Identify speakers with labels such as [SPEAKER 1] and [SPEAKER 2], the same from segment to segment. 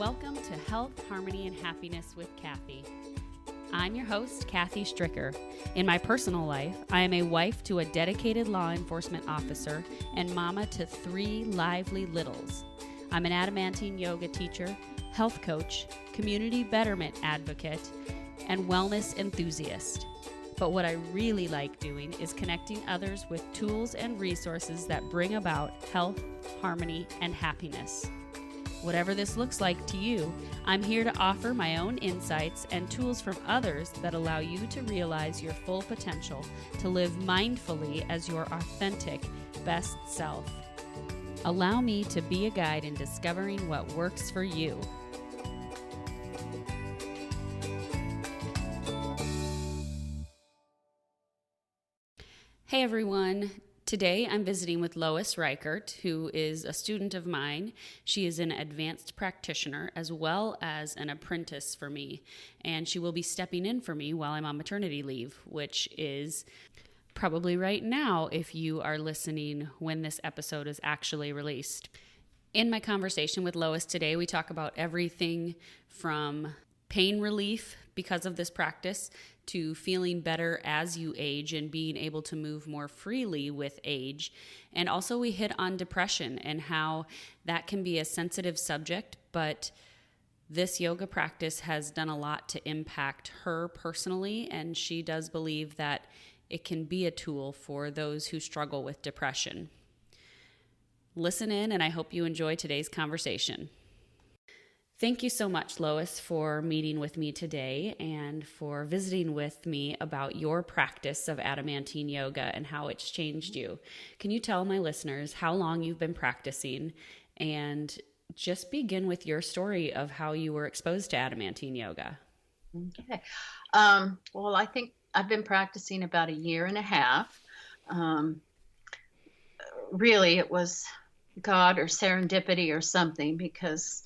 [SPEAKER 1] Welcome to Health, Harmony, and Happiness with Kathy. I'm your host, Kathy Stricker. In my personal life, I am a wife to a dedicated law enforcement officer and mama to 3 lively littles. I'm an Adamantine Yoga teacher, health coach, community betterment advocate, and wellness enthusiast. But what I really like doing is connecting others with tools and resources that bring about health, harmony, and happiness. Whatever this looks like to you, I'm here to offer my own insights and tools from others that allow you to realize your full potential to live mindfully as your authentic, best self. Allow me to be a guide in discovering what works for you. Hey everyone. Today, I'm visiting with Lois Reichert, who is a student of mine. She is an advanced practitioner as well as an apprentice for me, and she will be stepping in for me while I'm on maternity leave, which is probably right now if you are listening when this episode is actually released. In my conversation with Lois today, we talk about everything from pain relief because of this practice to feeling better as you age and being able to move more freely with age. And also we hit on depression and how that can be a sensitive subject, but this yoga practice has done a lot to impact her personally, and she does believe that it can be a tool for those who struggle with depression. Listen in, and I hope you enjoy today's conversation. Thank you so much, Lois, for meeting with me today and for visiting with me about your practice of Adamantine Yoga and how it's changed you. Can you tell my listeners how long you've been practicing and just begin with your story of how you were exposed to Adamantine Yoga?
[SPEAKER 2] Okay. Well, I think I've been practicing about 1.5 years. Really, it was God or serendipity or something, because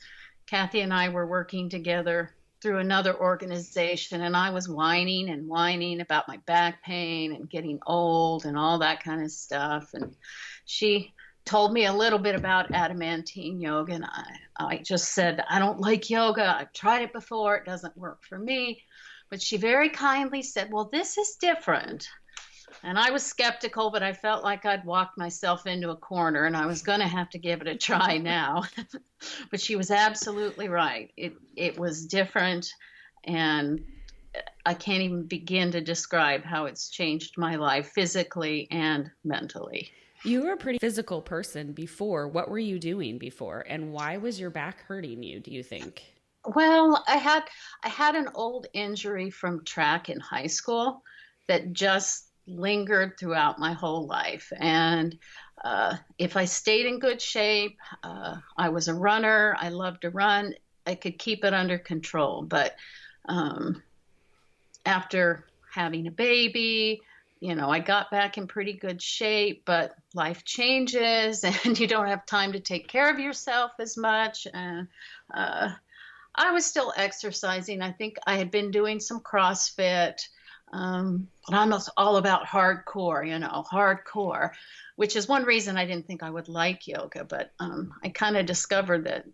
[SPEAKER 2] Kathy and I were working together through another organization, and I was whining about my back pain and getting old and all that kind of stuff. And she told me a little bit about Adamantine Yoga, and I just said, I don't like yoga. I've tried it before. It doesn't work for me. But she very kindly said, well, this is different. And I was skeptical, but I felt like I'd walked myself into a corner and I was going to have to give it a try now. But she was absolutely right. It was different, and I can't even begin to describe how it's changed my life physically and mentally.
[SPEAKER 1] You were a pretty physical person before. What were you doing before, and why was your back hurting you, do you think?
[SPEAKER 2] Well, I had an old injury from track in high school that just lingered throughout my whole life. And if I stayed in good shape, I was a runner. I loved to run. I could keep it under control. But after having a baby, I got back in pretty good shape, but life changes and you don't have time to take care of yourself as much. And I was still exercising. I think I had been doing some CrossFit. But I'm all about hardcore, which is one reason I didn't think I would like yoga. But I kind of discovered that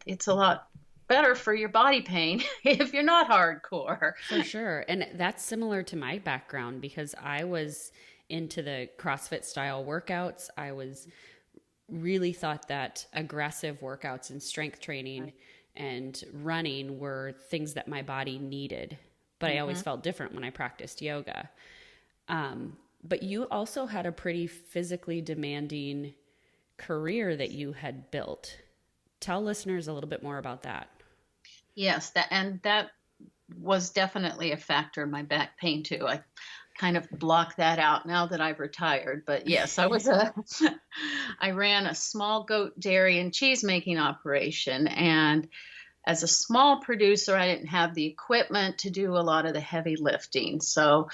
[SPEAKER 2] it's a lot better for your body pain if you're not hardcore.
[SPEAKER 1] For sure. And that's similar to my background, because I was into the CrossFit style workouts. I was really thought that aggressive workouts and strength training and running were things that my body needed. But I always felt different when I practiced yoga. But you also had a pretty physically demanding career that you had built. Tell listeners a little bit more about that.
[SPEAKER 2] Yes, that was definitely a factor in my back pain too. I kind of blocked that out now that I've retired. But yes, I ran a small goat dairy and cheese making operation, and as a small producer, I didn't have the equipment to do a lot of the heavy lifting. So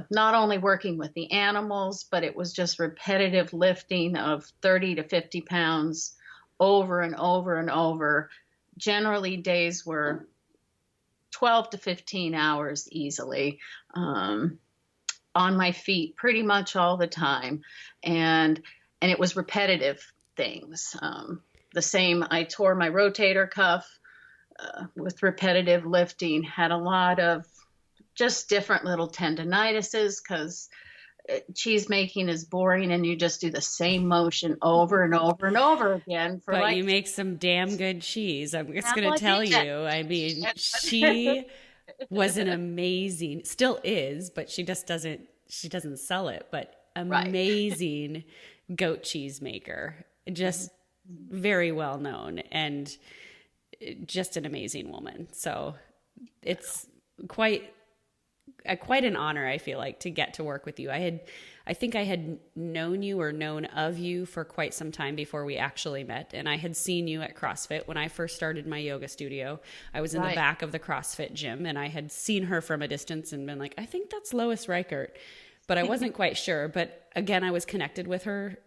[SPEAKER 2] not only working with the animals, but it was just repetitive lifting of 30 to 50 pounds over and over and over. Generally, days were 12 to 15 hours easily on my feet pretty much all the time. And it was repetitive things. The same, I tore my rotator cuff with repetitive lifting, had a lot of just different little tendinitises because cheese making is boring and you just do the same motion over and over and over again for
[SPEAKER 1] But
[SPEAKER 2] like
[SPEAKER 1] you make some damn good cheese. I'm just going to
[SPEAKER 2] I
[SPEAKER 1] tell
[SPEAKER 2] did.
[SPEAKER 1] you. I mean, she was an amazing, still is, but she doesn't sell it, but
[SPEAKER 2] Right.
[SPEAKER 1] amazing goat cheese maker. Just very well known and just an amazing woman. So it's quite an honor, I feel like, to get to work with you. I think I had known you or known of you for quite some time before we actually met. And I had seen you at CrossFit when I first started my yoga studio. I was in the
[SPEAKER 2] Right.
[SPEAKER 1] back of the CrossFit gym and I had seen her from a distance and been like, I think that's Lois Reichert. But I wasn't quite sure. But again, I was connected with her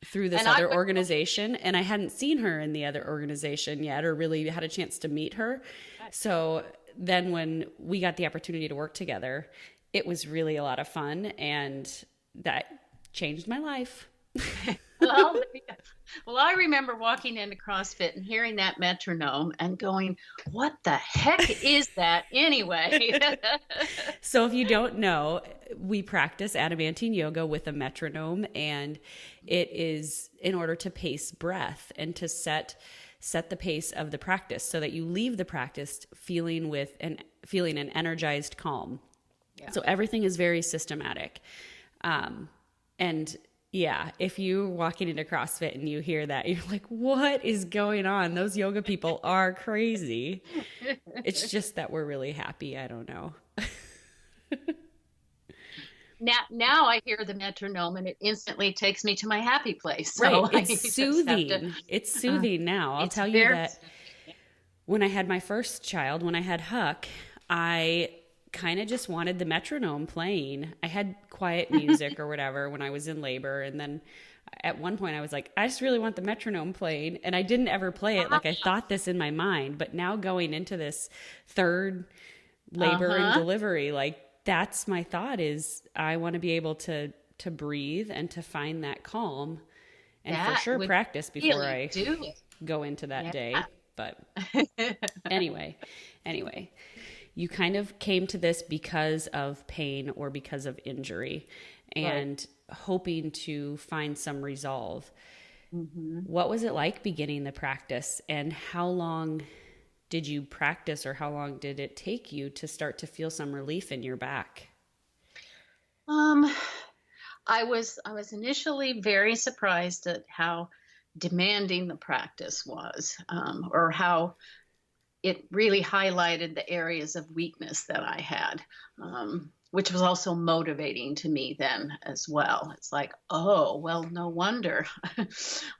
[SPEAKER 1] through this
[SPEAKER 2] And I
[SPEAKER 1] other
[SPEAKER 2] would,
[SPEAKER 1] organization, and I hadn't seen her in the other organization yet or really had a chance to meet her. So then when we got the opportunity to work together, it was really a lot of fun, and that changed my life.
[SPEAKER 2] well, well, I remember walking into CrossFit and hearing that metronome and going, "What the heck is that anyway?"
[SPEAKER 1] So if you don't know, we practice Adamantine Yoga with a metronome, and it is in order to pace breath and to set the pace of the practice so that you leave the practice feeling an energized calm.
[SPEAKER 2] Yeah.
[SPEAKER 1] So everything is very systematic. And yeah, if you're walking into CrossFit and you hear that, you're like, what is going on? Those yoga people are crazy. It's just that we're really happy. I don't know.
[SPEAKER 2] Now I hear the metronome and it instantly takes me to my happy place.
[SPEAKER 1] Right.
[SPEAKER 2] So I
[SPEAKER 1] It's
[SPEAKER 2] just have to.
[SPEAKER 1] soothing. It's soothing now. I'll
[SPEAKER 2] It's
[SPEAKER 1] tell you
[SPEAKER 2] very.
[SPEAKER 1] that when I had my first child, when I had Huck, I kind of just wanted the metronome playing. I had quiet music or whatever when I was in labor. And then at one point I was like, I just really want the metronome playing. And I didn't ever play it. Like I thought this in my mind, but now going into this third labor and delivery, like that's my thought is I want to be able to breathe and to find that calm and for
[SPEAKER 2] That
[SPEAKER 1] sure
[SPEAKER 2] would
[SPEAKER 1] practice before
[SPEAKER 2] really
[SPEAKER 1] I
[SPEAKER 2] do it.
[SPEAKER 1] go into that
[SPEAKER 2] Yeah.
[SPEAKER 1] day. But anyway, you kind of came to this because of pain or because of injury and hoping to find some resolve. What was it like beginning the practice, and how long did you practice, or how long did it take you to start to feel some relief in your back?
[SPEAKER 2] Um, I was initially very surprised at how demanding the practice was, or how it really highlighted the areas of weakness that I had, which was also motivating to me then as well. It's like, oh, well, no wonder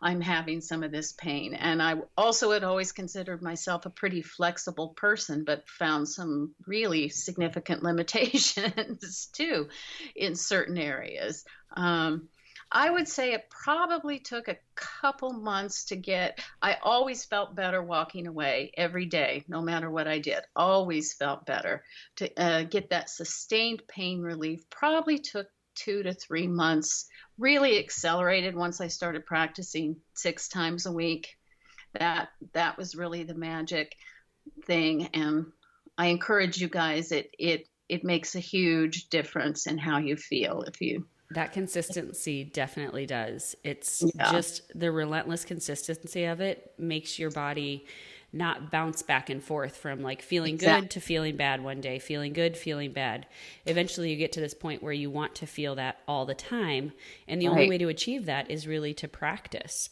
[SPEAKER 2] I'm having some of this pain. And I also had always considered myself a pretty flexible person, but found some really significant limitations too in certain areas. I would say it probably took a couple months to get. I always felt better walking away every day, no matter what I did. Always felt better. To get that sustained pain relief probably took 2 to 3 months. Really accelerated once I started practicing 6 times a week. That was really the magic thing, and I encourage you guys. It makes a huge difference in how you feel if you.
[SPEAKER 1] That consistency definitely does. It's
[SPEAKER 2] Yeah.
[SPEAKER 1] just the relentless consistency of it makes your body not bounce back and forth from like feeling
[SPEAKER 2] Exactly.
[SPEAKER 1] good to feeling bad one day, feeling good, feeling bad. Eventually you get to this point where you want to feel that all the time. And the only
[SPEAKER 2] Right.
[SPEAKER 1] way to achieve that is really to practice.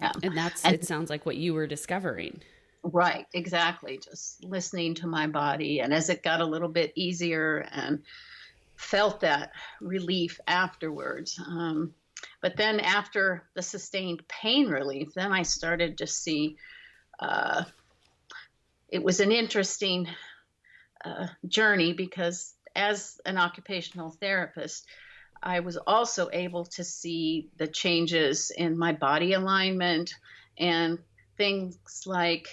[SPEAKER 2] Yeah.
[SPEAKER 1] And that's,
[SPEAKER 2] And
[SPEAKER 1] it sounds like what you were discovering.
[SPEAKER 2] right, exactly. Just listening to my body. And as it got a little bit easier and felt that relief afterwards. But then after the sustained pain relief, then I started to see uh, it was an interesting journey because as an occupational therapist, I was also able to see the changes in my body alignment and things like,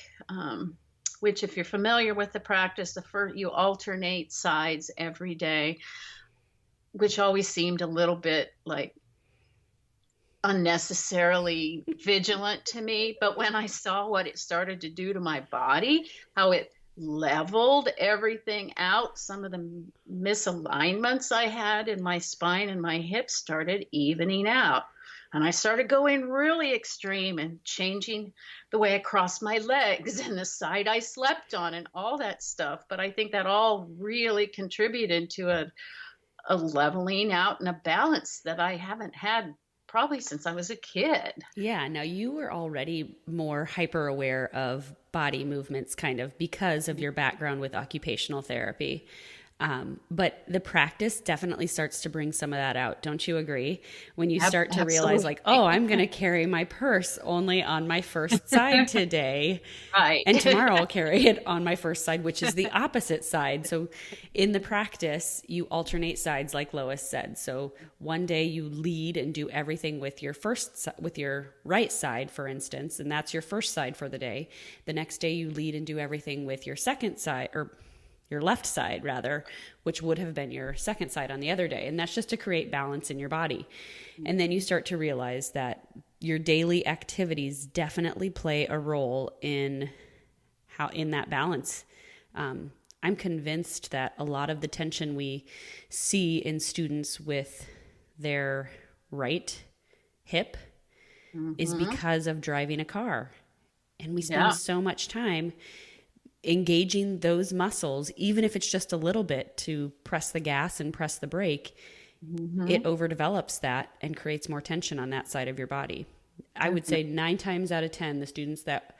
[SPEAKER 2] which if you're familiar with the practice, you alternate sides every day, which always seemed a little bit like unnecessarily vigilant to me. But when I saw what it started to do to my body, how it leveled everything out, some of the misalignments I had in my spine and my hips started evening out. And I started going really extreme and changing the way I crossed my legs and the side I slept on and all that stuff. But I think that all really contributed to a leveling out and a balance that I haven't had probably since I was a kid.
[SPEAKER 1] Yeah. Now you were already more hyper aware of body movements kind of because of your background with occupational therapy. But the practice definitely starts to bring some of that out. Don't you agree? When you start to realize like, oh, I'm going to carry my purse only on my first side today.
[SPEAKER 2] Right.
[SPEAKER 1] And tomorrow I'll carry it on my first side, which is the opposite side. So in the practice, you alternate sides like Lois said. So one day you lead and do everything with with your right side, for instance, and that's your first side for the day. The next day you lead and do everything with your second side, or your left side rather, which would have been your second side on the other day. And that's just to create balance in your body. And then you start to realize that your daily activities definitely play a role in that balance. I'm convinced that a lot of the tension we see in students with their right hip is because of driving a car. And we spend so much time engaging those muscles, even if it's just a little bit, to press the gas and press the brake, it overdevelops that and creates more tension on that side of your body. I would say 9 times out of 10, the students that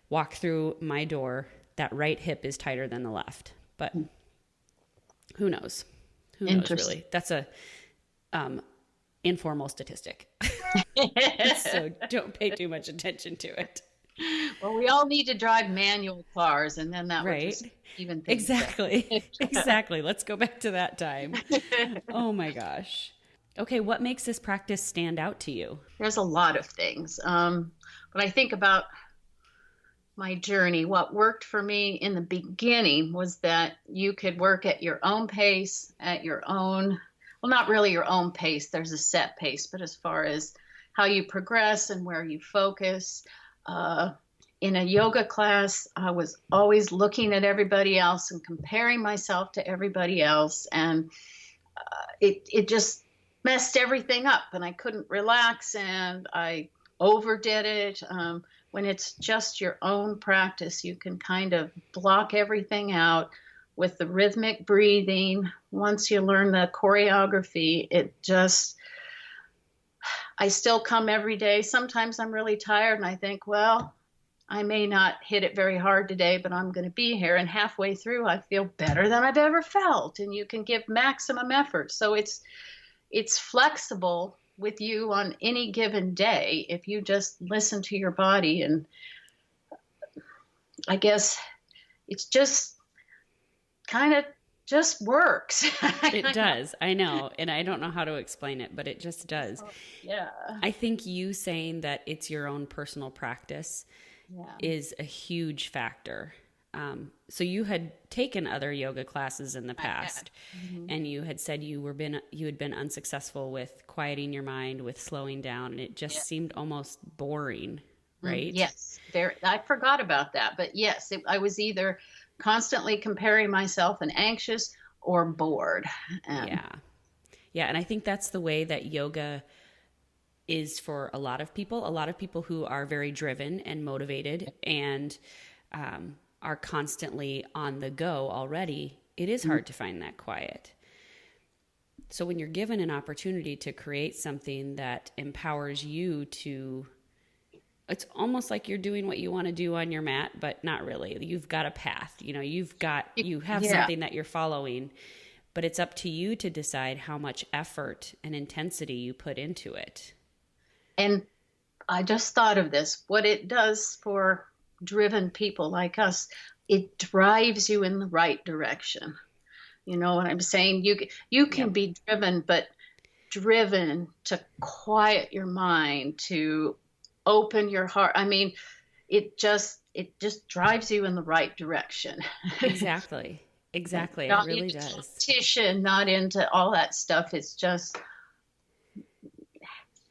[SPEAKER 1] walk through my door, that right hip is tighter than the left. But who knows? Who knows really? That's a informal statistic. So don't pay too much attention to it.
[SPEAKER 2] Well, we all need to drive manual cars, and then that would just even things
[SPEAKER 1] exactly. Exactly. Let's go back to that time. Oh my gosh. Okay, what makes this practice stand out to you?
[SPEAKER 2] There's a lot of things, but I think about my journey. What worked for me in the beginning was that you could work at your own pace, at your own, well, not really your own pace. There's a set pace, but as far as how you progress and where you focus. In a yoga class, I was always looking at everybody else and comparing myself to everybody else. And it just messed everything up, and I couldn't relax, and I overdid it. When it's just your own practice, you can kind of block everything out with the rhythmic breathing. Once you learn the choreography, I still come every day. Sometimes I'm really tired and I think, well, I may not hit it very hard today, but I'm going to be here. And halfway through, I feel better than I've ever felt. And you can give maximum effort. So it's flexible with you on any given day if you just listen to your body. And I guess it's just kind of just works.
[SPEAKER 1] It does. I know. And I don't know how to explain it, but it just does.
[SPEAKER 2] Yeah.
[SPEAKER 1] I think you saying that it's your own personal practice is a huge factor. So you had taken other yoga classes in the past, and you had said you had been unsuccessful with quieting your mind, with slowing down, and it just seemed almost boring, right?
[SPEAKER 2] Yes. I forgot about that. But yes, I was either constantly comparing myself and anxious or bored.
[SPEAKER 1] Yeah. And I think that's the way that yoga is for a lot of people who are very driven and motivated and are constantly on the go already. It is hard to find that quiet. So when you're given an opportunity to create something that empowers you to, it's almost like you're doing what you want to do on your mat, but not really. You've got a path, you have something that you're following, but it's up to you to decide how much effort and intensity you put into it.
[SPEAKER 2] And I just thought of this, what it does for driven people like us, it drives you in the right direction. You know what I'm saying? You can be driven, but driven to quiet your mind, to open your heart. I mean, it just drives you in the right direction.
[SPEAKER 1] Exactly. It really does.
[SPEAKER 2] Competition, not into all that stuff. It's just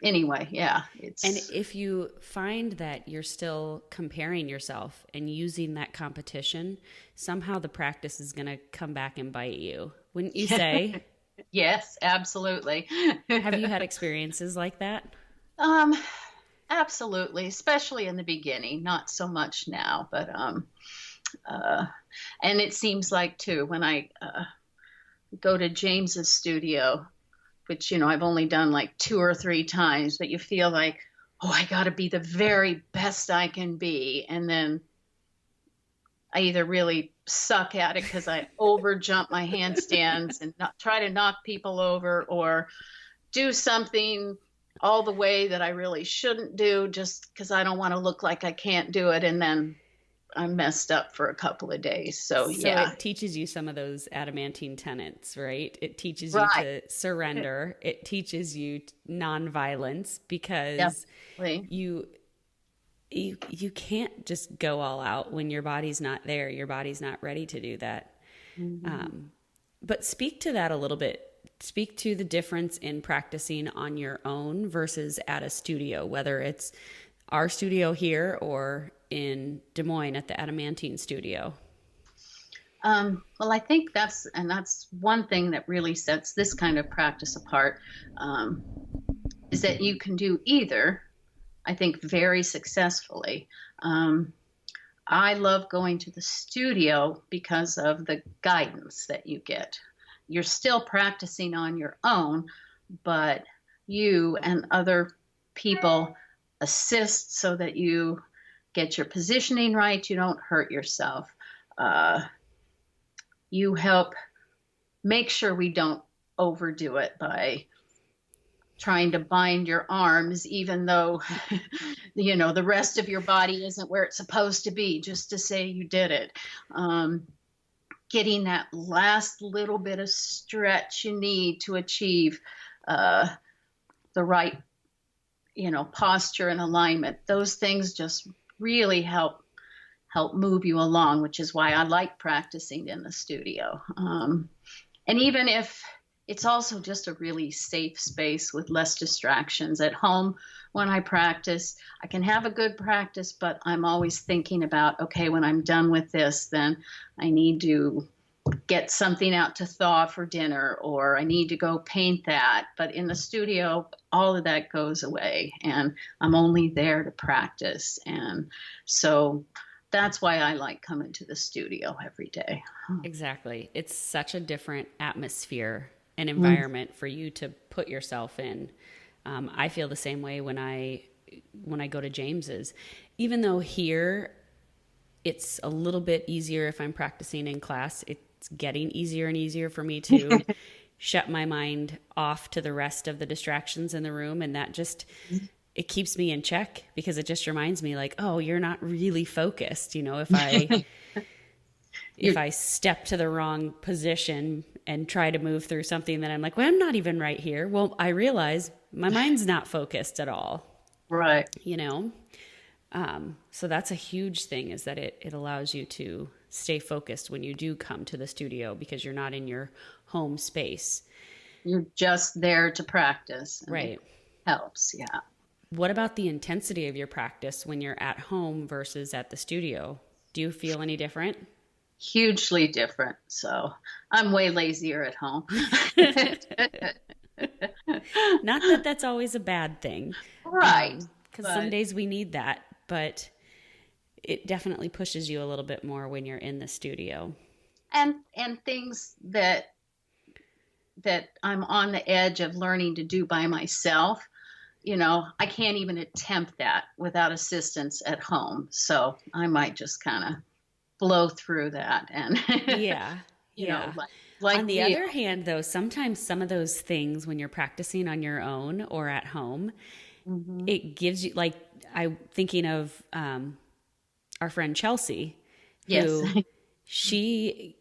[SPEAKER 2] anyway, yeah,
[SPEAKER 1] And
[SPEAKER 2] it's
[SPEAKER 1] if you find that you're still comparing yourself and using that competition, somehow the practice is going to come back and bite you. Wouldn't you say?
[SPEAKER 2] yes, absolutely.
[SPEAKER 1] Have you had experiences like that?
[SPEAKER 2] um, absolutely, especially in the beginning, not so much now, but uh, and it seems like too when I go to James's studio, which I've only done like 2 or 3 times, but you feel like, oh, I got to be the very best I can be, and then I either really suck at it because I over jump my handstands and not try to knock people over, or do something all the way that I really shouldn't do just because I don't want to look like I can't do it, and then I'm messed up for a couple of days. So
[SPEAKER 1] So
[SPEAKER 2] yeah,
[SPEAKER 1] it teaches you some of those adamantine tenets, right? It teaches you
[SPEAKER 2] right,
[SPEAKER 1] to surrender. It teaches you nonviolence because
[SPEAKER 2] definitely.
[SPEAKER 1] you can't just go all out when your body's not there. Your body's not ready to do that.
[SPEAKER 2] Mm-hmm.
[SPEAKER 1] But speak to that a little bit. Speak to the difference in practicing on your own versus at a studio, whether it's our studio here or in Des Moines at the Adamantine studio.
[SPEAKER 2] Well, I think that's one thing that really sets this kind of practice apart, is that you can do either. I think very successfully. I love going to the studio because of the guidance that you get. You're still practicing on your own, but you and other people assist so that you get your positioning right. You don't hurt yourself. You help make sure we don't overdo it by trying to bind your arms, even though, the rest of your body isn't where it's supposed to be, just to say you did it. Getting that last little bit of stretch you need to achieve the right, posture and alignment. Those things just really help move you along, which is why I like practicing in the studio. And even if it's also just a really safe space with less distractions. At home, when I practice, I can have a good practice, but I'm always thinking about, okay, when I'm done with this, then I need to get something out to thaw for dinner, or I need to go paint that. But in the studio, all of that goes away, and I'm only there to practice. And so that's why I like coming to the studio every day.
[SPEAKER 1] Exactly. It's such a different atmosphere and
[SPEAKER 2] Mm.
[SPEAKER 1] environment for you to put yourself in. I feel the same way when I go to James's, even though here it's a little bit easier if I'm practicing in class. It's getting easier and easier for me to shut my mind off to the rest of the distractions in the room, and that just it keeps me in check because it just reminds me like, oh, you're not really focused. If I step to the wrong position and try to move through something that I'm like, well, I'm not even right here. Well, I realize my mind's not focused at all.
[SPEAKER 2] Right.
[SPEAKER 1] So that's a huge thing, is that it allows you to stay focused when you do come to the studio because you're not in your home space.
[SPEAKER 2] You're just there to practice.
[SPEAKER 1] Right.
[SPEAKER 2] It helps. Yeah.
[SPEAKER 1] What about the intensity of your practice when you're at home versus at the studio? Do you feel any different?
[SPEAKER 2] Hugely different. So I'm way lazier at home.
[SPEAKER 1] Not that that's always a bad thing.
[SPEAKER 2] Right.
[SPEAKER 1] Because some days we need that, but it definitely pushes you a little bit more when you're in the studio.
[SPEAKER 2] And things that I'm on the edge of learning to do by myself, I can't even attempt that without assistance at home. So I might just kind of blow through that. And
[SPEAKER 1] Yeah.
[SPEAKER 2] like
[SPEAKER 1] on the other hand, though, sometimes some of those things when you're practicing on your own or at home,
[SPEAKER 2] mm-hmm.
[SPEAKER 1] it gives you, like, I'm thinking of our friend Chelsea, who
[SPEAKER 2] Yes.
[SPEAKER 1] she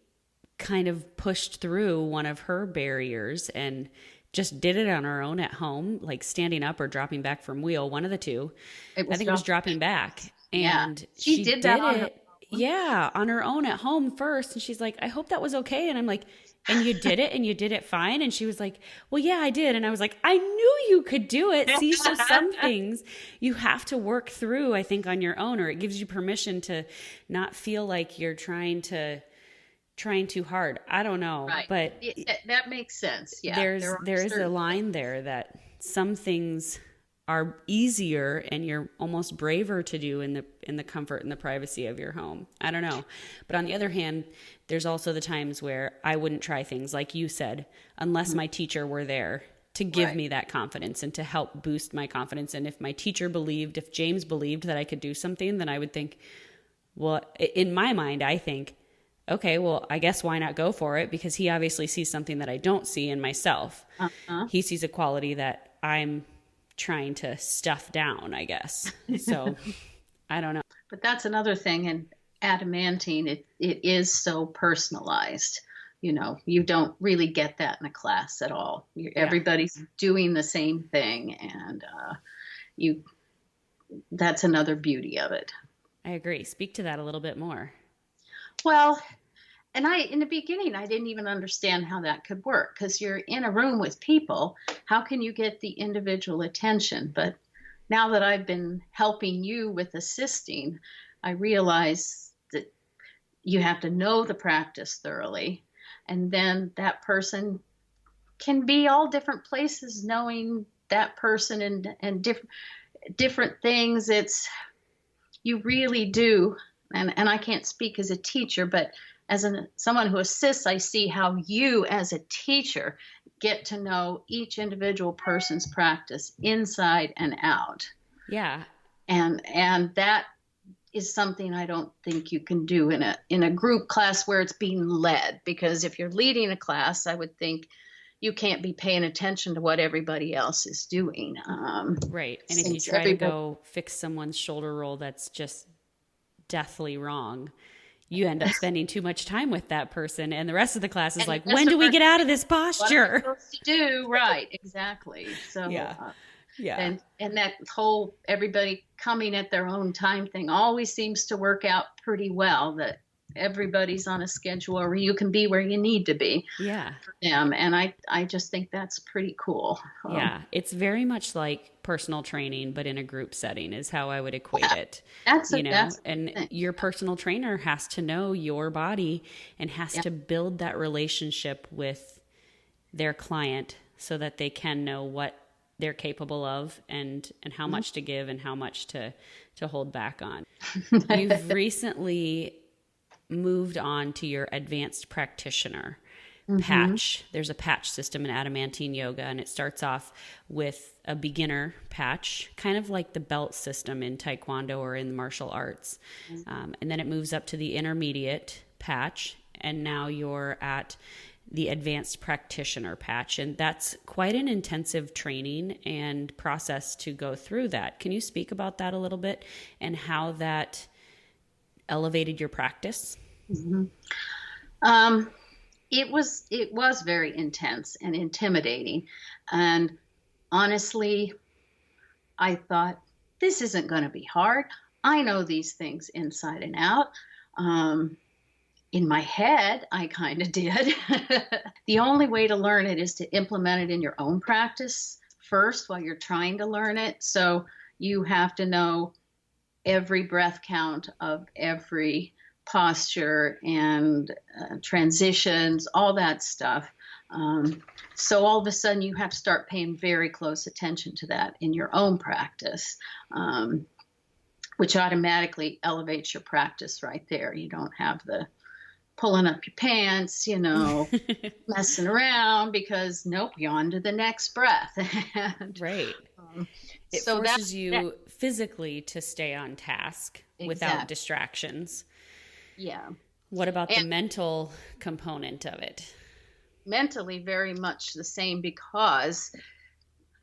[SPEAKER 1] kind of pushed through one of her barriers and just did it on her own at home, like standing up or dropping back from wheel, one of the two. I think it was dropping back. And
[SPEAKER 2] yeah. She did that on her own.
[SPEAKER 1] Yeah, on her own at home first. And she's like, I hope that was okay. And I'm like, and you did it and you did it fine. And she was like, well, yeah, I did. And I was like, I knew you could do it. See, so some things you have to work through, I think, on your own, or it gives you permission to not feel like you're trying too hard. I don't know,
[SPEAKER 2] Right.
[SPEAKER 1] but
[SPEAKER 2] That makes sense. Yeah.
[SPEAKER 1] there is a line there that some things are easier and you're almost braver to do in the comfort and the privacy of your home. I don't know. But on the other hand, there's also the times where I wouldn't try things like you said, unless my teacher were there to give me that confidence and to help boost my confidence. And if my teacher believed, if James believed that I could do something, then I would think, well, in my mind, I think, okay, well, I guess why not go for it? Because he obviously sees something that I don't see in myself. He sees a quality that I'm trying to stuff down, I guess. So I don't know.
[SPEAKER 2] But that's another thing in adamantine. It is so personalized. You don't really get that in a class at all. Everybody's doing the same thing, and that's another beauty of it.
[SPEAKER 1] I agree. Speak to that a little bit more.
[SPEAKER 2] Well, and in the beginning, I didn't even understand how that could work, because you're in a room with people. How can you get the individual attention? But now that I've been helping you with assisting, I realize that you have to know the practice thoroughly. And then that person can be all different places, knowing that person and different things. You really do. And I can't speak as a teacher, but as someone who assists, I see how you as a teacher get to know each individual person's practice inside and out.
[SPEAKER 1] Yeah.
[SPEAKER 2] And that is something I don't think you can do in a group class where it's being led, because if you're leading a class, I would think you can't be paying attention to what everybody else is doing.
[SPEAKER 1] Right. And if you try to go fix someone's shoulder roll that's just deathly wrong, you end up spending too much time with that person, and the rest of the class is like, when do we get out of this posture?
[SPEAKER 2] What am I supposed to do? Right, exactly. So
[SPEAKER 1] yeah.
[SPEAKER 2] And that whole everybody coming at their own time thing always seems to work out pretty well, that everybody's on a schedule where you can be where you need to be for them. And I just think that's pretty cool.
[SPEAKER 1] Yeah, it's very much like personal training, but in a group setting is how I would equate it. And your personal trainer has to know your body and has to build that relationship with their client so that they can know what they're capable of and how much to give and how much to hold back on. You've recently moved on to your advanced practitioner patch. There's a patch system in Adamantine Yoga, and it starts off with a beginner patch, kind of like the belt system in Taekwondo or in the martial arts. And then it moves up to the intermediate patch, and now you're at the advanced practitioner patch. And that's quite an intensive training and process to go through that. Can you speak about that a little bit and how that elevated your practice?
[SPEAKER 2] It was very intense and intimidating. And honestly, I thought, this isn't going to be hard. I know these things inside and out. In my head, I kind of did. The only way to learn it is to implement it in your own practice first while you're trying to learn it. So you have to know every breath count of every posture and transitions, all that stuff. So all of a sudden you have to start paying very close attention to that in your own practice, which automatically elevates your practice right there. You don't have the pulling up your pants, messing around, because nope, you're on to the next breath.
[SPEAKER 1] Right. It forces you physically to stay on task without distractions.
[SPEAKER 2] Yeah.
[SPEAKER 1] What about the mental component of it?
[SPEAKER 2] Mentally, very much the same, because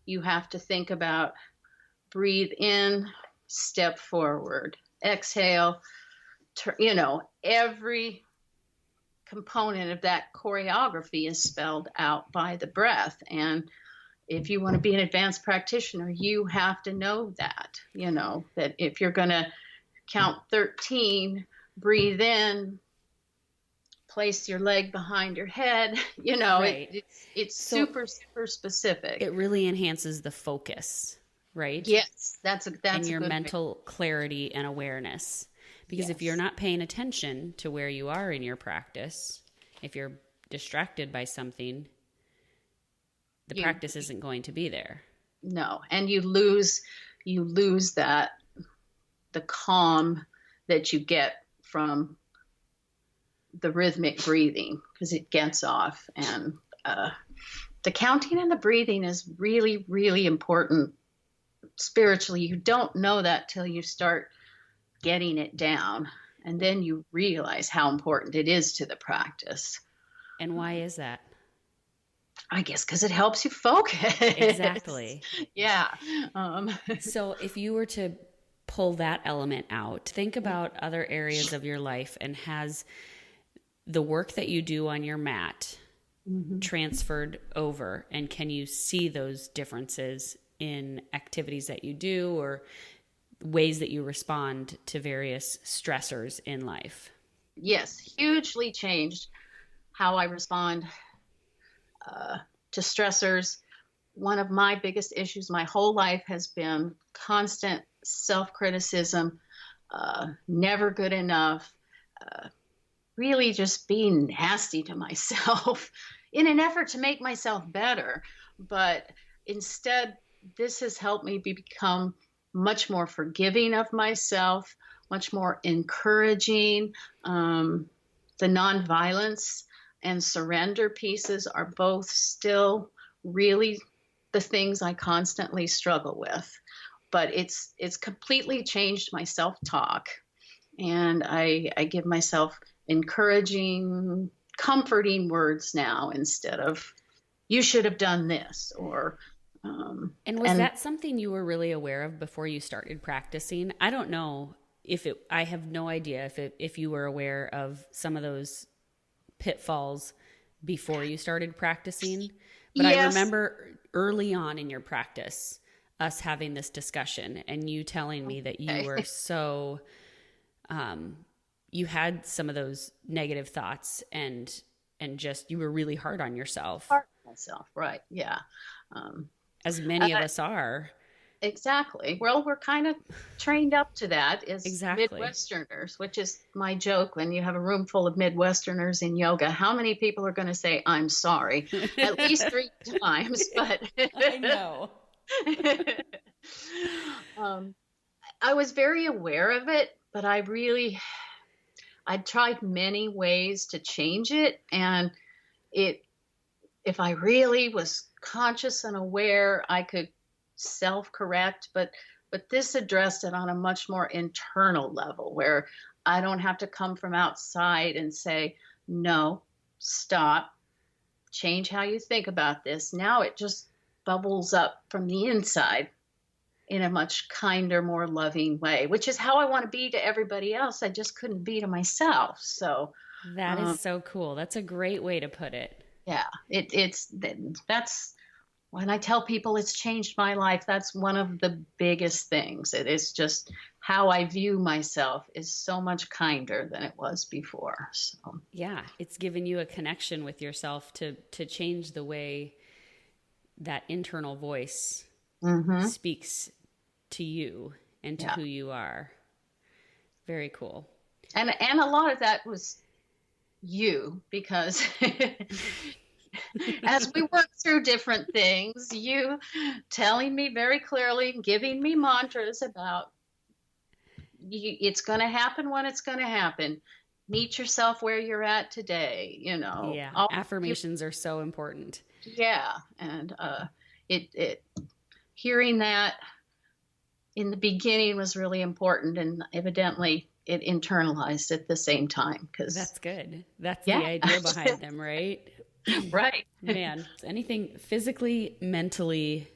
[SPEAKER 2] you have to think about breathe in, step forward, exhale, every component of that choreography is spelled out by the breath. And if you want to be an advanced practitioner, you have to know that, that if you're going to count 13, breathe in place your leg behind your head.
[SPEAKER 1] Right.
[SPEAKER 2] It's
[SPEAKER 1] So
[SPEAKER 2] super, super specific.
[SPEAKER 1] it really enhances the focus, right?
[SPEAKER 2] Yes,
[SPEAKER 1] And
[SPEAKER 2] that's a
[SPEAKER 1] your
[SPEAKER 2] good way.
[SPEAKER 1] mental clarity and awareness. Because if you're
[SPEAKER 2] Yes.
[SPEAKER 1] not paying attention to where you are in your practice, if you're distracted by something, the
[SPEAKER 2] You
[SPEAKER 1] practice isn't going to be there.
[SPEAKER 2] No, and you lose that the calm that you get from the rhythmic breathing because it gets off. And the counting and the breathing is really, really important spiritually. You don't know that till you start getting it down, and then you realize how important it is to the practice.
[SPEAKER 1] And why is that?
[SPEAKER 2] I guess because it helps you focus.
[SPEAKER 1] Exactly.
[SPEAKER 2] Yeah. Um,
[SPEAKER 1] So if you were to pull that element out, think about other areas of your life, and has the work that you do on your mat
[SPEAKER 2] mhm.
[SPEAKER 1] transferred over, and can you see those differences in activities that you do or ways that you respond to various stressors in life?
[SPEAKER 2] Yes, hugely changed how I respond to stressors. One of my biggest issues my whole life has been constant self criticism, never good enough, really just being nasty to myself in an effort to make myself better. But instead, this has helped me become much more forgiving of myself, much more encouraging. The nonviolence and surrender pieces are both still really the things I constantly struggle with. But it's completely changed my self-talk, and I give myself encouraging, comforting words now instead of "you should have done this" or
[SPEAKER 1] And was
[SPEAKER 2] and
[SPEAKER 1] that something you were really aware of before you started practicing? I don't know if it, I have no idea if you were aware of some of those pitfalls before you started practicing, but I
[SPEAKER 2] yes.
[SPEAKER 1] remember early on in your practice us having this discussion and you telling me that you
[SPEAKER 2] Okay.
[SPEAKER 1] were so you had some of those negative thoughts and just you were really hard on yourself,
[SPEAKER 2] Part of myself, right? Yeah. um,
[SPEAKER 1] as
[SPEAKER 2] uh,
[SPEAKER 1] many of us are.
[SPEAKER 2] exactly. Well, we're kind of trained up to that as
[SPEAKER 1] Exactly.
[SPEAKER 2] Midwesterners, which is my joke when you have a room full of Midwesterners in yoga. How many people are going to say "I'm sorry"? At least three times, but
[SPEAKER 1] I know.
[SPEAKER 2] um, I was very aware of it, but I tried many ways to change it. And it, if I really was conscious and aware, I could self correct. But this addressed it on a much more internal level where I don't have to come from outside and say, no, stop, change how you think about this. Now it just bubbles up from the inside in a much kinder, more loving way, which is how I want to be to everybody else. I just couldn't be to myself. So,
[SPEAKER 1] That is
[SPEAKER 2] um,
[SPEAKER 1] so cool. That's a great way to put it.
[SPEAKER 2] yeah, that's when I tell people it's changed my life. That's one of the biggest things. It is just how I view myself is so much kinder than it was before. So,
[SPEAKER 1] Yeah, it's given you a connection with yourself to change the way that internal voice
[SPEAKER 2] hmm
[SPEAKER 1] speaks to you and to
[SPEAKER 2] yeah,
[SPEAKER 1] who you are. Very cool.
[SPEAKER 2] and a lot of that was you because as we work through different things, you telling me very clearly, giving me mantras about it's going to happen when it's going to happen. Meet yourself where you're at today.
[SPEAKER 1] Yeah,
[SPEAKER 2] All you,
[SPEAKER 1] affirmations are so important.
[SPEAKER 2] yeah, and it hearing that in the beginning was really important, and evidently it internalized at the same time. Because
[SPEAKER 1] That's good. That's the
[SPEAKER 2] yeah,
[SPEAKER 1] idea behind them, right?
[SPEAKER 2] right.
[SPEAKER 1] Man, anything physically, mentally,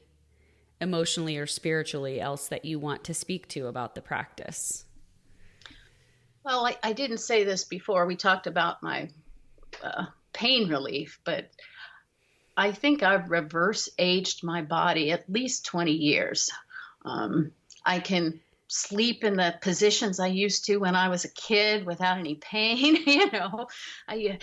[SPEAKER 1] emotionally, or spiritually else that you want to speak to about the practice?
[SPEAKER 2] Well, I didn't say this before. We talked about my pain relief, but I think I've reverse aged my body at least 20 years. Um, I can sleep in the positions I used to when I was a kid without any pain. I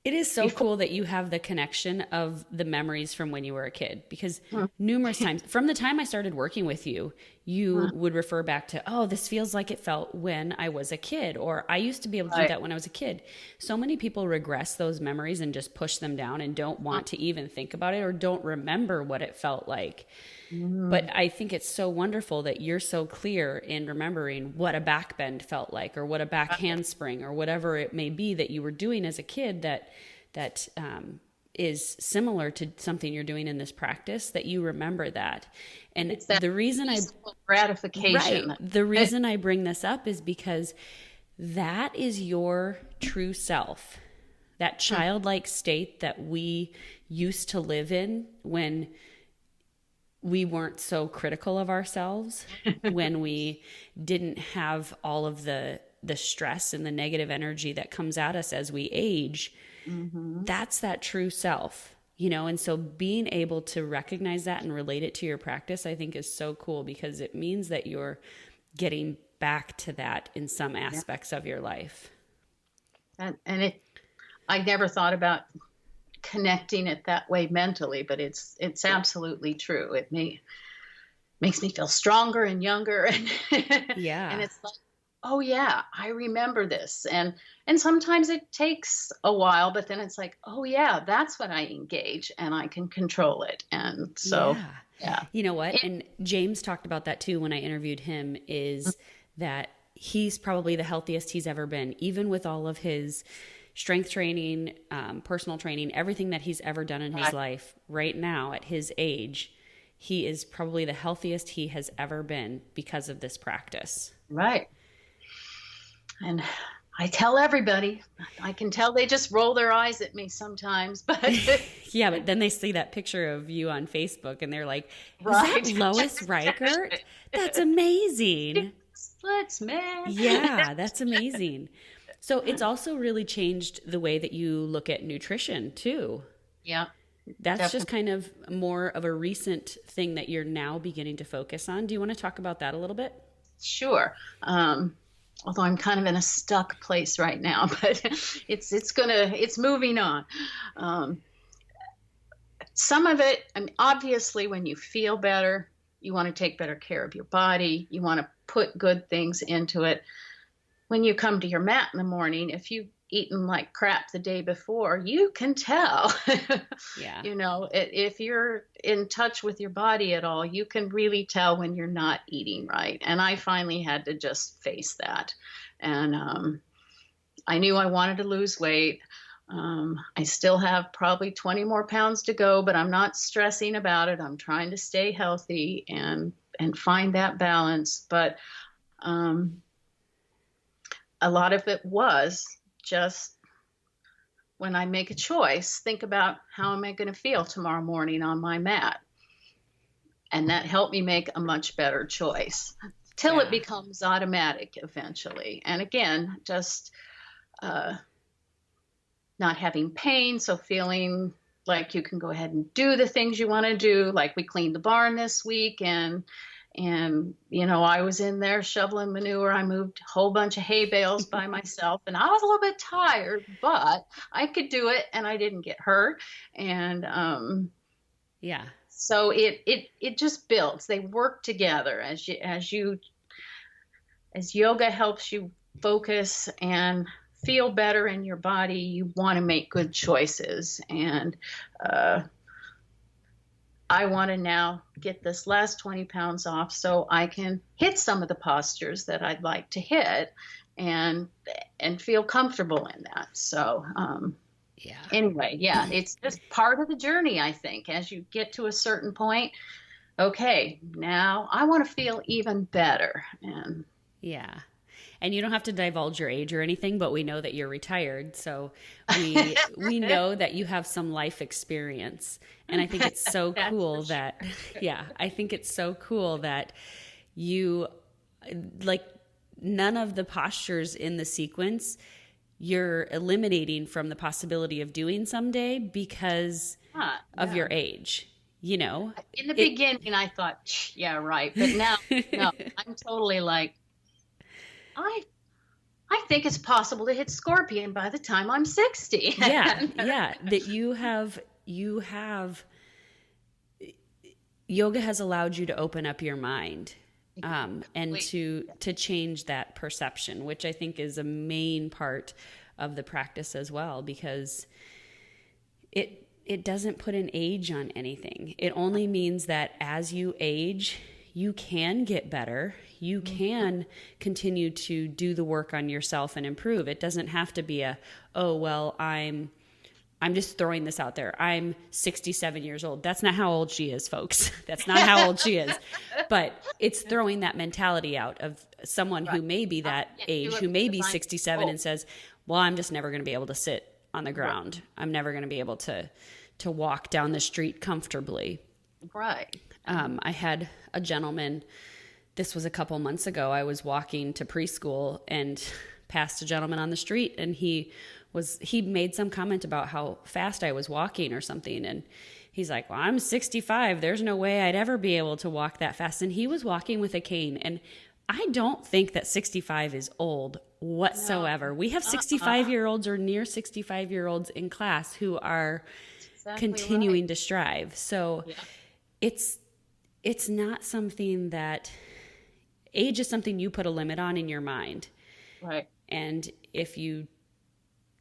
[SPEAKER 1] It is so
[SPEAKER 2] before.
[SPEAKER 1] cool that you have the connection of the memories from when you were a kid, because
[SPEAKER 2] Mm,
[SPEAKER 1] numerous times from the time I started working with you, you
[SPEAKER 2] mm,
[SPEAKER 1] would refer back to, oh, this feels like it felt when I was a kid, or I used to be able to do
[SPEAKER 2] right.
[SPEAKER 1] that when I was a kid. So many people regress those memories and just push them down and don't
[SPEAKER 2] Mm,
[SPEAKER 1] want to even think about it or don't remember what it felt like. But
[SPEAKER 2] mm,
[SPEAKER 1] I think it's so wonderful that you're so clear in remembering what a back bend felt like, or what a back
[SPEAKER 2] right.
[SPEAKER 1] handspring, or whatever it may be that you were doing as a kid that is similar to something you're doing in this practice. That you remember that, and
[SPEAKER 2] It's that peaceful gratification.
[SPEAKER 1] the reason I bring this up is because that is your true self, that
[SPEAKER 2] Mm,
[SPEAKER 1] childlike state that we used to live in when we weren't so critical of ourselves, when we didn't have all of the stress and the negative energy that comes at us as we age.
[SPEAKER 2] mhm.
[SPEAKER 1] That's that true self, you know? And so being able to recognize that and relate it to your practice, I think is so cool, because it means that you're getting back to that in some
[SPEAKER 2] Yeah.
[SPEAKER 1] aspects of your life.
[SPEAKER 2] And I never thought about connecting it that way mentally, but it's absolutely true. Makes me feel stronger and younger, and and
[SPEAKER 1] Yeah.
[SPEAKER 2] it's like, oh yeah, I remember this. And sometimes it takes a while, but then it's like, oh yeah, that's when I engage and I can control it. And so
[SPEAKER 1] Yeah.
[SPEAKER 2] yeah.
[SPEAKER 1] You know what?
[SPEAKER 2] It-
[SPEAKER 1] And James talked about that too when I interviewed him, is that he's probably the healthiest he's ever been, even with all of his strength training, personal training, everything that he's ever done in his
[SPEAKER 2] right,
[SPEAKER 1] life. Right now, at his age, he is probably the healthiest he has ever been because of this practice.
[SPEAKER 2] right. And I tell everybody, I can tell they just roll their eyes at me sometimes, but
[SPEAKER 1] Yeah, but then they see that picture of you on Facebook and they're like, is that
[SPEAKER 2] right.
[SPEAKER 1] Lois Reichert? That's amazing.
[SPEAKER 2] Splits, man.
[SPEAKER 1] Yeah, that's amazing. So it's also really changed the way that you look at nutrition too.
[SPEAKER 2] Yeah,
[SPEAKER 1] That's just
[SPEAKER 2] definitely.
[SPEAKER 1] kind of more of a recent thing that you're now beginning to focus on. Do you want to talk about that a little bit?
[SPEAKER 2] Sure. Although I'm kind of in a stuck place right now, but it's moving on. Um, some of it, I mean, obviously, when you feel better, you want to take better care of your body. You want to put good things into it. When you come to your mat in the morning, if you've eaten like crap the day before, you can tell.
[SPEAKER 1] Yeah.
[SPEAKER 2] If you're in touch with your body at all, you can really tell when you're not eating right. And I finally had to just face that. And I knew I wanted to lose weight. I still have probably 20 more pounds to go, but I'm not stressing about it. I'm trying to stay healthy and find that balance. But a lot of it was just, when I make a choice, think about how am I going to feel tomorrow morning on my mat. And that helped me make a much better choice till it
[SPEAKER 1] Yeah.
[SPEAKER 2] becomes automatic eventually. And again, just not having pain. So feeling like you can go ahead and do the things you want to do. Like we cleaned the barn this week, and I was in there shoveling manure. I moved a whole bunch of hay bales by myself, and I was a little bit tired, but I could do it, and I didn't get hurt. And
[SPEAKER 1] Yeah.
[SPEAKER 2] so it just builds. They work together as yoga helps you focus and feel better in your body. You want to make good choices, and I want to now get this last 20 pounds off so I can hit some of the postures that I'd like to hit and feel comfortable in that. So
[SPEAKER 1] Yeah.
[SPEAKER 2] anyway, yeah, it's just part of the journey, I think. As you get to a certain point, okay, now I want to feel even better. And
[SPEAKER 1] Yeah. And you don't have to divulge your age or anything, but we know that you're retired. So we know that you have some life experience. And I think it's so
[SPEAKER 2] that's
[SPEAKER 1] cool
[SPEAKER 2] for
[SPEAKER 1] that, yeah, I think it's so cool that you, like, none of the postures in the sequence you're eliminating from the possibility of doing someday because
[SPEAKER 2] sure.
[SPEAKER 1] of
[SPEAKER 2] Yeah.
[SPEAKER 1] your age.
[SPEAKER 2] In the beginning, I thought, yeah, right. But now, no, I'm totally like, I I think it's possible to hit Scorpion by the time I'm 60.
[SPEAKER 1] Yeah, that you have yoga has allowed you to open up your mind, and to change that perception, which I think is a main part of the practice as well, because it doesn't put an age on anything. It only means that as you age, you can get better. You can continue to do the work on yourself and improve. It doesn't have to be I'm just throwing this out there. I'm 67 years old. That's not how old she is, folks. That's not how old she is. But it's throwing that mentality out of someone who may be that age, who may be 67 and says, well, I'm just never going to be able to sit on the ground. I'm never going to be able to walk down the street comfortably.
[SPEAKER 2] Right.
[SPEAKER 1] I had a gentleman, this was a couple months ago, I was walking to preschool and passed a gentleman on the street, and he made some comment about how fast I was walking or something. And he's like, well, I'm 65. There's no way I'd ever be able to walk that fast. And he was walking with a cane. And I don't think that 65 is old whatsoever. No. We have 65-year-olds or near 65-year-olds in class who are continuing to strive. So it's not something that age is something you put a limit on in your mind.
[SPEAKER 2] Right.
[SPEAKER 1] And if you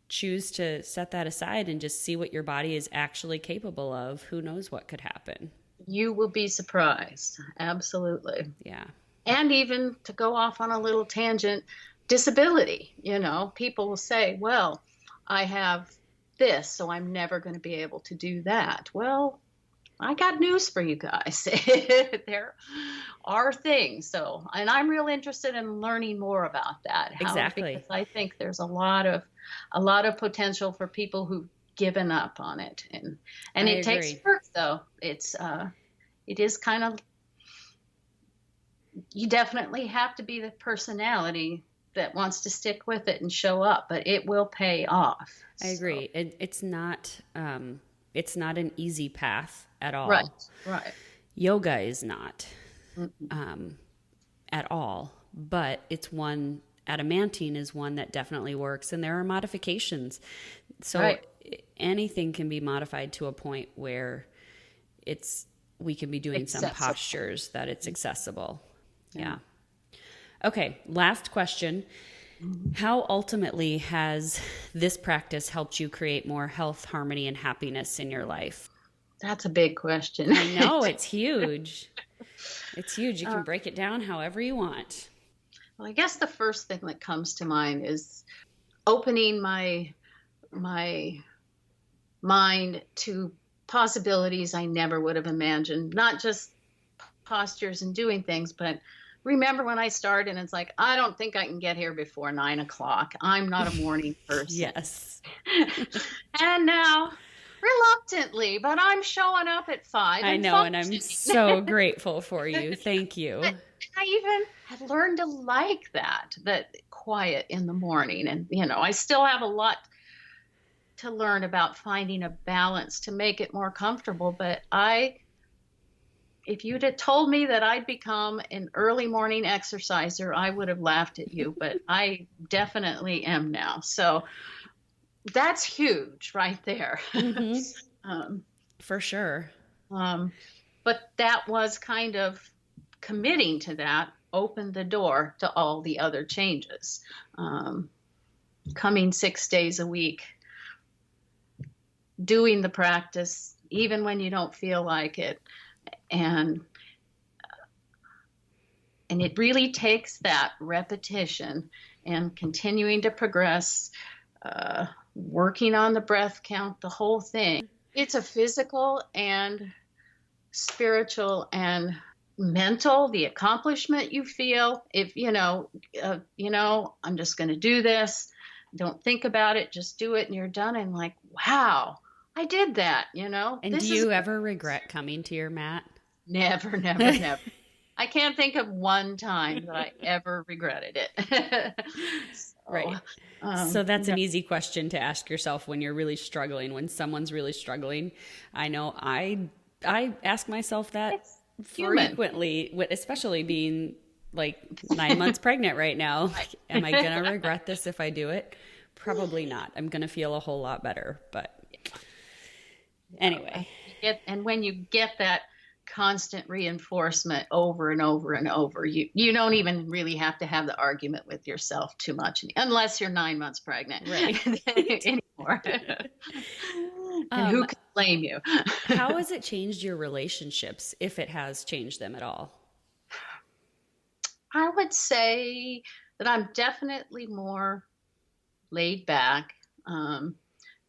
[SPEAKER 1] choose to set that aside and just see what your body is actually capable of, who knows what could happen.
[SPEAKER 2] You will be surprised. Absolutely.
[SPEAKER 1] Yeah.
[SPEAKER 2] And even to go off on a little tangent, disability, people will say, well, I have this, so I'm never going to be able to do that. Well, I got news for you guys. There are things. And I'm real interested in learning more about that.
[SPEAKER 1] Exactly.
[SPEAKER 2] Because I think there's a lot of potential for people who've given up on it. And it takes work, though. It is kind of, you definitely have to be the personality that wants to stick with it and show up, but it will pay off.
[SPEAKER 1] I agree. It's not an easy path at all.
[SPEAKER 2] Right.
[SPEAKER 1] Yoga is not at all, but it's one. Adamantine is one that definitely works, and there are modifications. So anything can be modified to a point where we can be doing some postures that it's accessible. Yeah. Okay. Last question. How ultimately has this practice helped you create more health, harmony, and happiness in your life?
[SPEAKER 2] That's a big question.
[SPEAKER 1] I know, it's huge. It's huge. You can break it down however you want.
[SPEAKER 2] Well, I guess the first thing that comes to mind is opening my mind to possibilities I never would have imagined. Not just postures and doing things, but remember when I started and it's like, I don't think I can get here before 9 o'clock. I'm not a morning person.
[SPEAKER 1] Yes.
[SPEAKER 2] And now, reluctantly, but I'm showing up at 5.
[SPEAKER 1] I know, and I'm so grateful for you. Thank you.
[SPEAKER 2] But I even have learned to like that quiet in the morning. And, I still have a lot to learn about finding a balance to make it more comfortable. But if you'd have told me that I'd become an early morning exerciser, I would have laughed at you, but I definitely am now. So that's huge right there.
[SPEAKER 1] Mm-hmm. For sure.
[SPEAKER 2] But that was kind of committing to that, opened the door to all the other changes. Coming 6 days a week, doing the practice, even when you don't feel like it. And it really takes that repetition and continuing to progress, working on the breath count, the whole thing. It's a physical and spiritual and mental, the accomplishment you feel. If, I'm just going to do this. Don't think about it. Just do it and you're done. And like, wow, I did that,
[SPEAKER 1] And do you ever regret coming to your mat?
[SPEAKER 2] Never. I can't think of one time that I ever regretted it.
[SPEAKER 1] Right. So that's an easy question to ask yourself when you're really struggling, when someone's really struggling. I know I I ask myself that
[SPEAKER 2] It's human.
[SPEAKER 1] frequently, especially being like 9 months pregnant right now. Am I going to regret this if I do it? Probably not. I'm going to feel a whole lot better. But anyway.
[SPEAKER 2] And when you get that constant reinforcement over and over and over, you don't even really have to have the argument with yourself too much, unless you're 9 months pregnant.
[SPEAKER 1] Right.
[SPEAKER 2] Anymore. And who can blame you?
[SPEAKER 1] How has it changed your relationships, if it has changed them at all?
[SPEAKER 2] I would say that I'm definitely more laid back.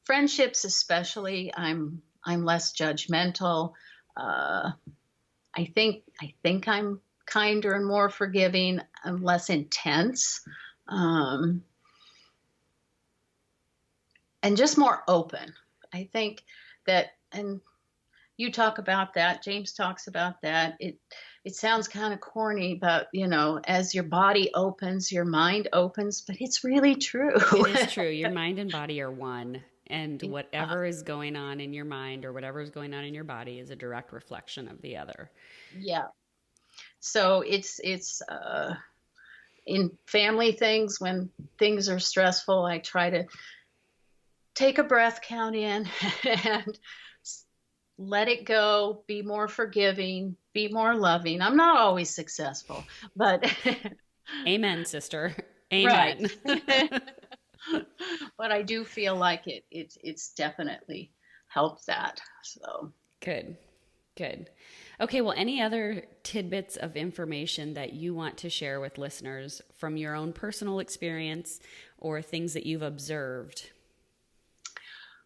[SPEAKER 2] Friendships, especially, I'm less judgmental. I think I'm kinder and more forgiving. I'm less intense, and just more open. I think that, and you talk about that. James talks about that. It sounds kind of corny, but as your body opens, your mind opens. But it's really true.
[SPEAKER 1] It is true. Your mind and body are one. And whatever is going on in your mind or whatever is going on in your body is a direct reflection of the other.
[SPEAKER 2] Yeah. So it's in family things, when things are stressful, I try to take a breath, count in, and let it go, be more forgiving, be more loving. I'm not always successful, but
[SPEAKER 1] amen, sister. Amen.
[SPEAKER 2] Right. But I do feel like it's definitely helped that. So
[SPEAKER 1] good. Okay, well, any other tidbits of information that you want to share with listeners from your own personal experience or things that you've observed?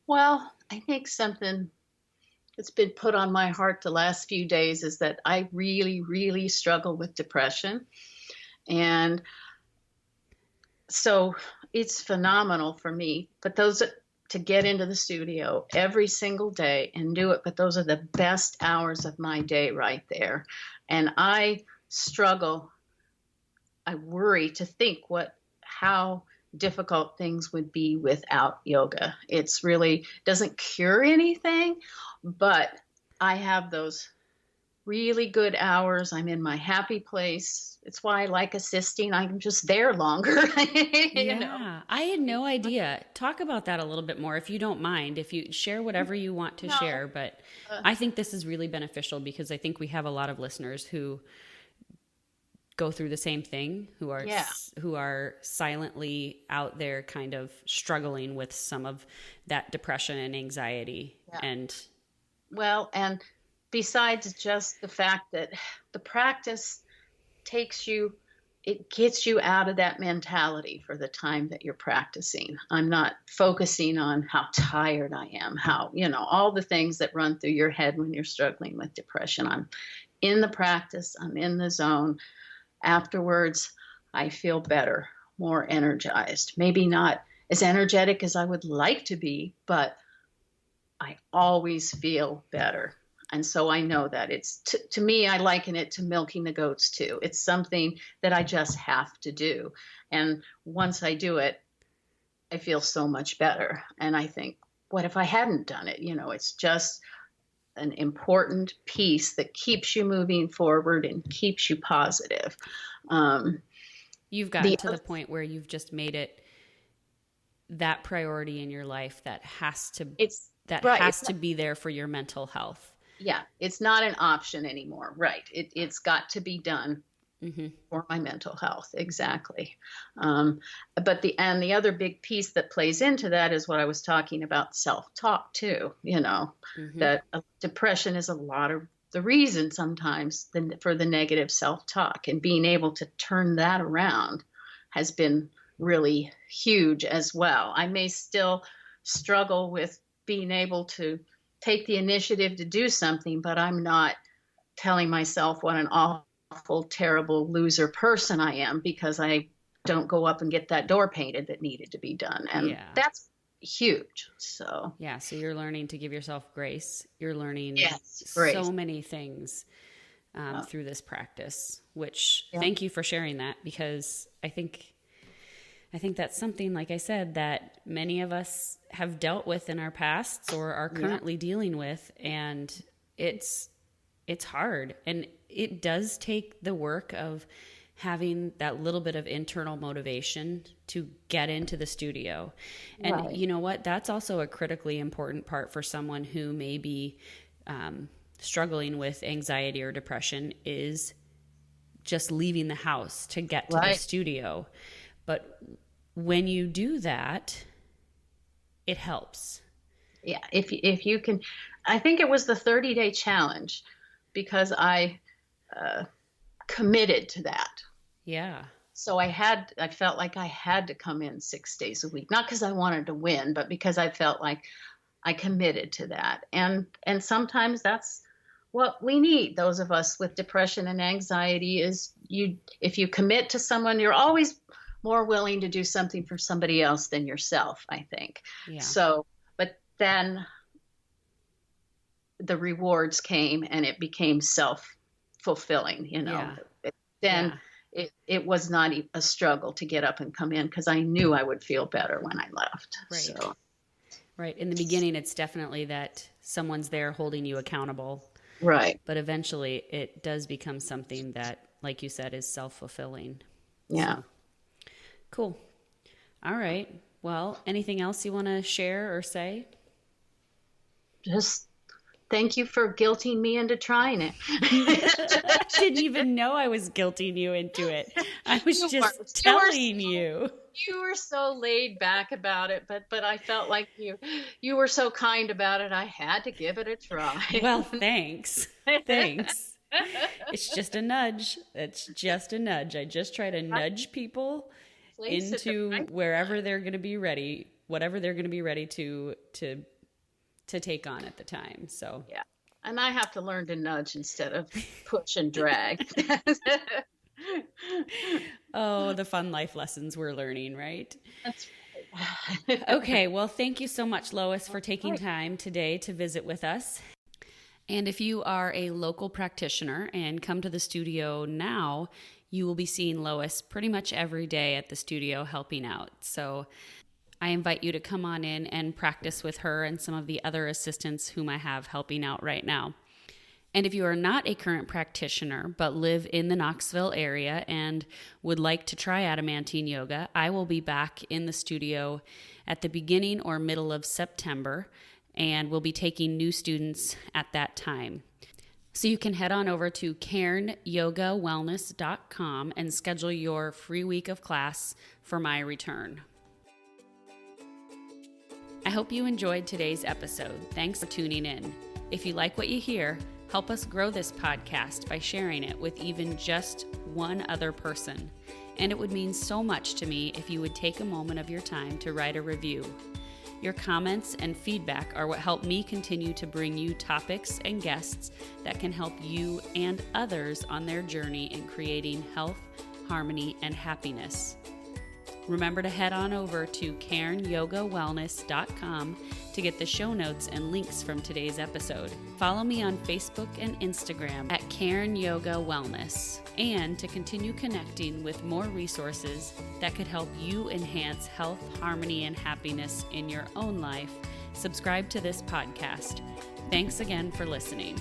[SPEAKER 2] Well, I think something that's been put on my heart the last few days is that I really, really struggle with depression. And so it's phenomenal for me, but to get into the studio every single day and do it, but those are the best hours of my day right there. And I struggle, I worry to think how difficult things would be without yoga. It's really doesn't cure anything, but I have those really good hours. I'm in my happy place. It's why I like assisting. I'm just there longer.
[SPEAKER 1] Yeah, I had no idea. Talk about that a little bit more, if you don't mind, if you share whatever you want to share. But I think this is really beneficial because I think we have a lot of listeners who go through the same thing, who are silently out there kind of struggling with some of that depression and anxiety. Yeah.
[SPEAKER 2] And besides just the fact that the practice it gets you out of that mentality for the time that you're practicing. I'm not focusing on how tired I am, all the things that run through your head when you're struggling with depression. I'm in the practice, I'm in the zone. Afterwards, I feel better, more energized. Maybe not as energetic as I would like to be, but I always feel better. And so I know that it's, to me, I liken it to milking the goats too. It's something that I just have to do. And once I do it, I feel so much better. And I think, what if I hadn't done it? It's just an important piece that keeps you moving forward and keeps you positive.
[SPEAKER 1] You've gotten to the point where you've just made it that priority in your life that has to be there for your mental health.
[SPEAKER 2] Yeah, it's not an option anymore. Right. It's got to be done for my mental health. Exactly. But the other big piece that plays into that is what I was talking about, self-talk too, that depression is a lot of the reason sometimes for the negative self-talk, and being able to turn that around has been really huge as well. I may still struggle with being able to take the initiative to do something, but I'm not telling myself what an awful, terrible loser person I am because I don't go up and get that door painted that needed to be done. And that's huge. So
[SPEAKER 1] you're learning to give yourself grace. You're learning
[SPEAKER 2] grace.
[SPEAKER 1] So many things through this practice, which thank you for sharing that, because I think that's something, like I said, that many of us have dealt with in our pasts or are currently dealing with. And it's hard, and it does take the work of having that little bit of internal motivation to get into the studio. And
[SPEAKER 2] Right.
[SPEAKER 1] you know what? That's also a critically important part for someone who may be struggling with anxiety or depression, is just leaving the house to get to the
[SPEAKER 2] Right.
[SPEAKER 1] studio. But when you do that, it helps.
[SPEAKER 2] Yeah. If you can, I think it was the 30-day challenge, because I committed to that.
[SPEAKER 1] Yeah.
[SPEAKER 2] So I felt like I had to come in 6 days a week, not because I wanted to win, but because I felt like I committed to that. And sometimes that's what we need. Those of us with depression and anxiety, is if you commit to someone, you're always more willing to do something for somebody else than yourself, I think.
[SPEAKER 1] Yeah.
[SPEAKER 2] So, but then the rewards came and it became self-fulfilling,
[SPEAKER 1] Yeah.
[SPEAKER 2] Then it was not a struggle to get up and come in, because I knew I would feel better when I left.
[SPEAKER 1] Right.
[SPEAKER 2] So.
[SPEAKER 1] Right. In the beginning, it's definitely that someone's there holding you accountable.
[SPEAKER 2] Right.
[SPEAKER 1] But eventually it does become something that, like you said, is self-fulfilling.
[SPEAKER 2] Yeah.
[SPEAKER 1] So, cool. All right. Well, anything else you want to share or say?
[SPEAKER 2] Just thank you for guilting me into trying it.
[SPEAKER 1] I didn't even know I was guilting you into it. I was just telling you.
[SPEAKER 2] You were so laid back about it, but I felt like you were so kind about it. I had to give it a try.
[SPEAKER 1] Well, thanks. Thanks. It's just a nudge. It's just a nudge. I just try to nudge people into wherever they're going to be ready, whatever they're going to be ready to take on at the time. So
[SPEAKER 2] yeah, and I have to learn to nudge instead of push and drag.
[SPEAKER 1] Oh, the fun life lessons we're learning, right?
[SPEAKER 2] That's
[SPEAKER 1] right. Okay, well, thank you so much, Lois, for taking time today to visit with us. And if you are a local practitioner and come to the studio now, you will be seeing Lois pretty much every day at the studio helping out. So I invite you to come on in and practice with her and some of the other assistants whom I have helping out right now. And if you are not a current practitioner but live in the Knoxville area and would like to try Adamantine Yoga, I will be back in the studio at the beginning or middle of September, and we'll be taking new students at that time. So you can head on over to cairnyogawellness.com and schedule your free week of class for my return. I hope you enjoyed today's episode. Thanks for tuning in. If you like what you hear, help us grow this podcast by sharing it with even just one other person. And it would mean so much to me if you would take a moment of your time to write a review. Your comments and feedback are what help me continue to bring you topics and guests that can help you and others on their journey in creating health, harmony, and happiness. Remember to head on over to cairnyogawellness.com to get the show notes and links from today's episode. Follow me on Facebook and Instagram at Cairn Yoga Wellness, and to continue connecting with more resources that could help you enhance health, harmony, and happiness in your own life, subscribe to this podcast. Thanks again for listening.